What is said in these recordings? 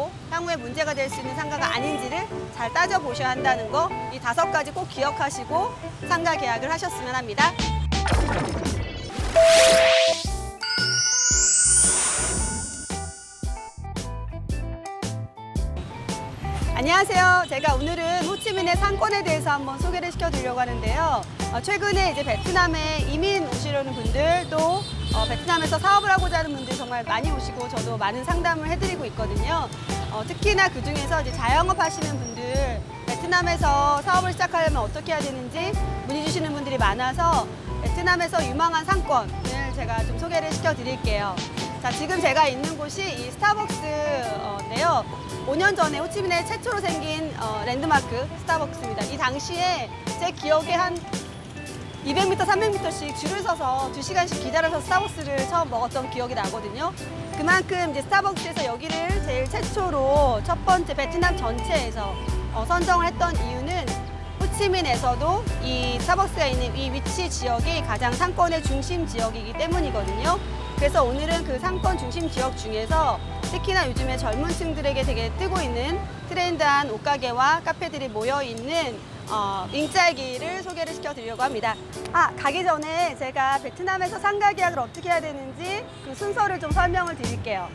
하시고 향후에 문제가 될 수 있는 상가가 아닌지를 잘 따져보셔야 한다는 거, 이 5가지 꼭 기억하시고 상가 계약을 하셨으면 합니다. 안녕하세요. 제가 오늘은 호치민의 상권에 대해서 한번 소개를 시켜드리려고 하는데요. 최근에 이제 베트남에 이민 오시려는 분들, 또 베트남에서 사업을 하고자 하는 분들이 정말 많이 오시고 저도 많은 상담을 해드리고 있거든요. 특히나 그 중에서 이제 자영업 하시는 분들, 베트남에서 사업을 시작하려면 어떻게 해야 되는지 문의 주시는 분들이 많아서 베트남에서 유망한 상권을 제가 좀 소개를 시켜드릴게요. 자, 지금 제가 있는 곳이 이 스타벅스인데요. 5년 전에 호치민에 최초로 생긴 랜드마크 스타벅스입니다. 이 당시에 제 기억에 한 200m, 300m씩 줄을 서서 2시간씩 기다려서 스타벅스를 처음 먹었던 기억이 나거든요. 그만큼 이제 스타벅스에서 여기를 제일 최초로 첫 번째 베트남 전체에서 선정을 했던 이유는 호치민에서도 이 스타벅스가 있는 이 위치 지역이 가장 상권의 중심 지역이기 때문이거든요. 그래서 오늘은 그 상권 중심 지역 중에서 특히나 요즘에 젊은 층들에게 되게 뜨고 있는 트렌드한 옷가게와 카페들이 모여있는 윙짤기를 소개를 시켜드리려고 합니다. 가기 전에 제가 베트남에서 상가 계약을 어떻게 해야 되는지 그 순서를 좀 설명을 드릴게요.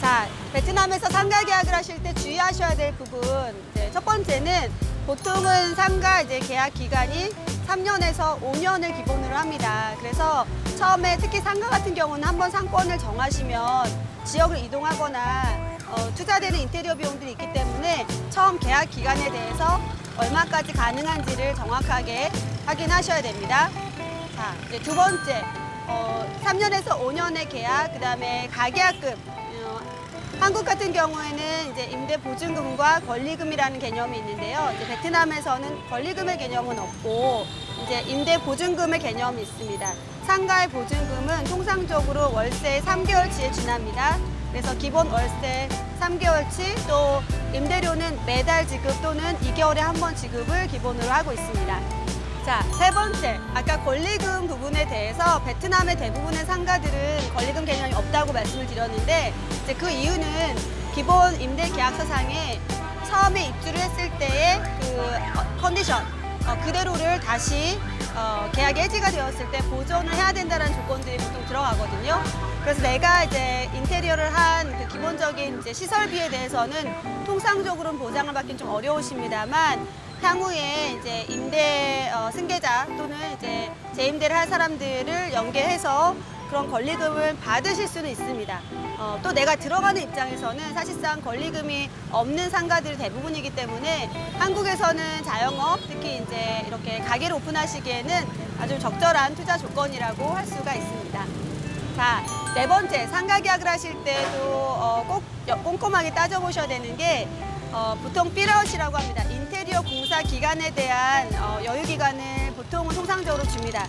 자, 베트남에서 상가 계약을 하실 때 주의하셔야 될 부분, 첫 번째는 보통은 상가 계약 기간이 3년에서 5년을 기본으로 합니다. 그래서 처음에 특히 상가 같은 경우는 한번 상권을 정하시면 지역을 이동하거나 투자되는 인테리어 비용들이 있기 때문에 처음 계약 기간에 대해서 얼마까지 가능한지를 정확하게 확인하셔야 됩니다. 자, 이제 두 번째, 3년에서 5년의 계약, 그다음에 가계약금. 한국 같은 경우에는 이제 임대 보증금과 권리금이라는 개념이 있는데요. 이제 베트남에서는 권리금의 개념은 없고 이제 임대 보증금의 개념이 있습니다. 상가의 보증금은 통상적으로 월세 3개월치에 지납니다. 그래서 기본 월세 3개월치, 또 임대료는 매달 지급 또는 2개월에 한 번 지급을 기본으로 하고 있습니다. 자, 세 번째, 아까 권리금 부분에 대해서 베트남의 대부분의 상가들은 권리금 개념이 없다고 말씀을 드렸는데 이제 그 이유는 기본 임대 계약서상에 처음에 입주를 했을 때의 그 컨디션 그대로를 다시 계약이 해지가 되었을 때 보존을 해야 된다는 조건들이 보통 들어가거든요. 그래서 내가 이제 인테리어를 한 그 기본적인 이제 시설비에 대해서는 통상적으로는 보장을 받긴 좀 어려우십니다만 향후에 이제 임대 승계자 또는 이제 재임대를 할 사람들을 연계해서 그런 권리금을 받으실 수는 있습니다. 또 내가 들어가는 입장에서는 사실상 권리금이 없는 상가들이 대부분이기 때문에 한국에서는 자영업, 특히 이제 이렇게 가게를 오픈하시기에는 아주 적절한 투자 조건이라고 할 수가 있습니다. 자, 네 번째, 상가 계약을 하실 때도 꼭 꼼꼼하게 따져보셔야 되는 게 보통 필아웃이라고 합니다. 인테리어 공사 기간에 대한 여유 기간을 보통은 통상적으로 줍니다.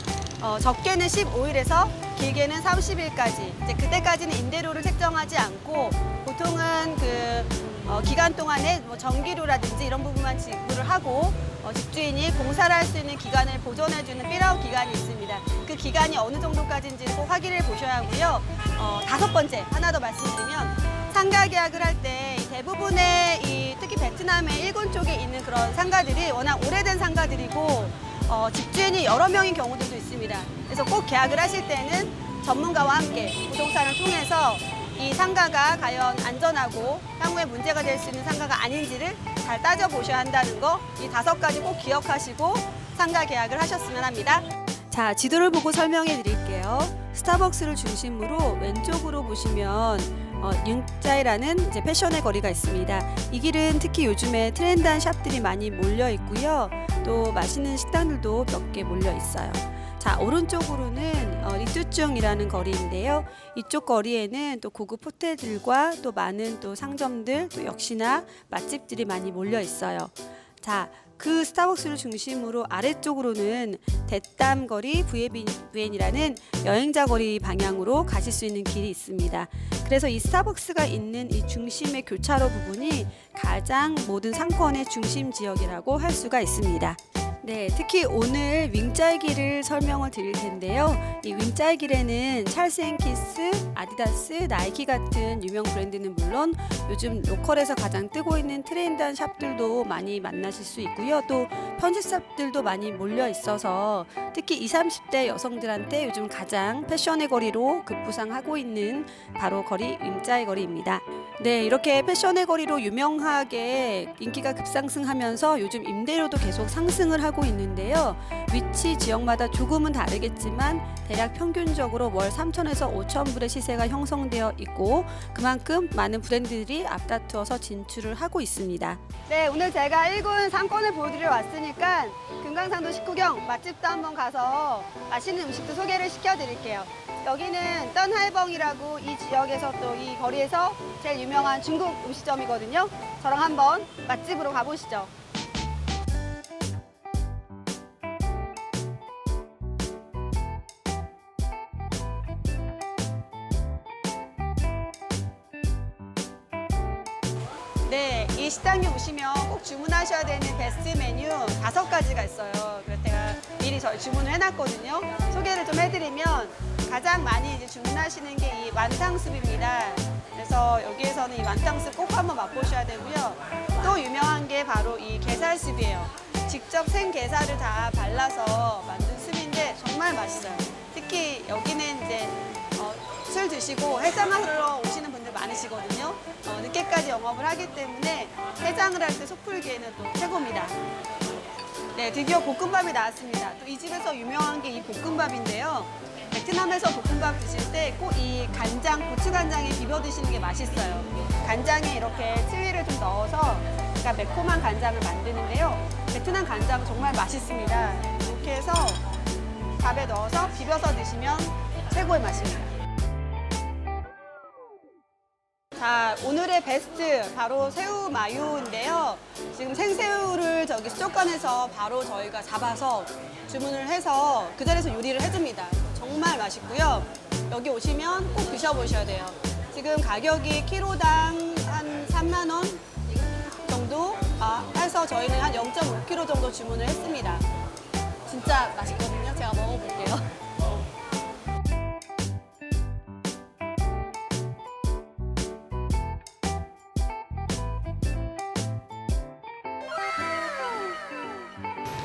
적게는 15일에서 길게는 30일까지. 이제 그때까지는 임대료를 책정하지 않고 보통은 그 기간 동안에 뭐 전기료라든지 이런 부분만 지불을 하고 집주인이 공사를 할 수 있는 기간을 보존해주는 필아웃 기간이 있습니다. 그 기간이 어느 정도까지인지는 꼭 확인을 보셔야 하고요. 5번째, 하나 더 말씀드리면 상가 계약을 할 때 대부분의 특히 베트남의 일군 쪽에 있는 그런 상가들이 워낙 오래된 상가들이고 집주인이 여러 명인 경우들도 있습니다. 그래서 꼭 계약을 하실 때는 전문가와 함께 부동산을 통해서 이 상가가 과연 안전하고 향후에 문제가 될 수 있는 상가가 아닌지를 잘 따져보셔야 한다는 거, 이 5가지 꼭 기억하시고 상가 계약을 하셨으면 합니다. 자, 지도를 보고 설명해 드릴게요. 스타벅스를 중심으로 왼쪽으로 보시면 융짜이라는 이제 패션의 거리가 있습니다. 이 길은 특히 요즘에 트렌드한 샵들이 많이 몰려 있고요. 또 맛있는 식당들도 몇 개 몰려 있어요. 자, 오른쪽으로는 리뚜쭝이라는 거리인데요. 이쪽 거리에는 또 고급 호텔들과 또 많은 또 상점들, 또 역시나 맛집들이 많이 몰려 있어요. 자, 그 스타벅스를 중심으로 아래쪽으로는 대땀거리 VN이라는 여행자 거리 방향으로 가실 수 있는 길이 있습니다. 그래서 이 스타벅스가 있는 이 중심의 교차로 부분이 가장 모든 상권의 중심 지역이라고 할 수가 있습니다. 네, 특히 오늘 윙짤기를 설명을 드릴 텐데요. 이 윙짤기에는 찰스 앤 키스, 아디다스, 나이키 같은 유명 브랜드는 물론 요즘 로컬에서 가장 뜨고 있는 트렌드한 샵들도 많이 만나실 수 있고요. 또 편집샵들도 많이 몰려 있어서 특히 20, 30대 여성들한테 요즘 가장 패션의 거리로 급부상하고 있는 바로 거리 윙짤 거리입니다. 네, 이렇게 패션의 거리로 유명하게 인기가 급상승하면서 요즘 임대료도 계속 상승을 하고 있는데요. 위치 지역마다 조금은 다르겠지만 대략 평균적으로 월 3,000에서 5,000불의 시세가 형성되어 있고 그만큼 많은 브랜드들이 앞다투어서 진출을 하고 있습니다. 네, 오늘 제가 1군 상권을 보여드리러 왔으니까 금강산도 식후경 맛집도 한번 가서 맛있는 음식도 소개를 시켜드릴게요. 여기는 떤하이벙이라고 이 지역에서 또 이 거리에서 제일 유명한 중국 음식점이거든요. 저랑 한번 맛집으로 가보시죠. 네, 이 식당에 오시면 꼭 주문하셔야 되는 베스트 메뉴 5가지가 있어요. 그래서 제가 미리 주문을 해놨거든요. 소개를 좀 해드리면 가장 많이 이제 주문하시는 게 이 완탕수프입니다. 그래서 여기에서는 이 완탕수프 꼭 한번 맛보셔야 되고요. 또 유명한 게 바로 이 게살수프예요. 직접 생게살을 다 발라서 만든 수프인데 정말 맛있어요. 특히 여기는 이제 술 드시고 해장하러 오시는 분들 많으시거든요. 늦게까지 영업을 하기 때문에 해장을 할 때 속풀기에는 또 최고입니다. 네, 드디어 볶음밥이 나왔습니다. 또 이 집에서 유명한 게 이 볶음밥인데요. 베트남에서 볶음밥 드실 때 꼭 이 간장, 고추간장에 비벼 드시는 게 맛있어요. 간장에 이렇게 칠리를 좀 넣어서 그러니까 매콤한 간장을 만드는데요. 베트남 간장 정말 맛있습니다. 이렇게 해서 밥에 넣어서 비벼서 드시면 최고의 맛입니다. 자, 오늘의 베스트 바로 새우 마요인데요. 지금 생새우를 저기 수족관에서 바로 저희가 잡아서 주문을 해서 그 자리에서 요리를 해줍니다. 정말 맛있고요. 여기 오시면 꼭 드셔보셔야 돼요. 지금 가격이 키로당 한 3만 원 정도 해서 저희는 한 0.5kg 정도 주문을 했습니다. 진짜 맛있거든요. 제가 먹어볼게요.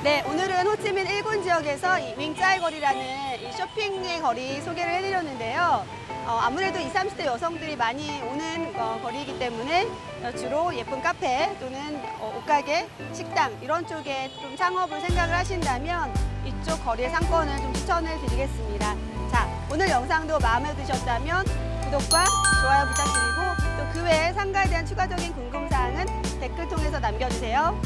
네, 오늘은 호치민 1군 지역에서 이 윙짤 거리라는 이 쇼핑의 거리 소개를 해드렸는데요. 아무래도 20, 30대 여성들이 많이 오는 거리이기 때문에 주로 예쁜 카페 또는 옷가게, 식당 이런 쪽에 좀 창업을 생각을 하신다면 이쪽 거리의 상권을 좀 추천을 드리겠습니다. 자, 오늘 영상도 마음에 드셨다면 구독과 좋아요 부탁드리고 또 그 외에 상가에 대한 추가적인 궁금사항은 댓글 통해서 남겨주세요.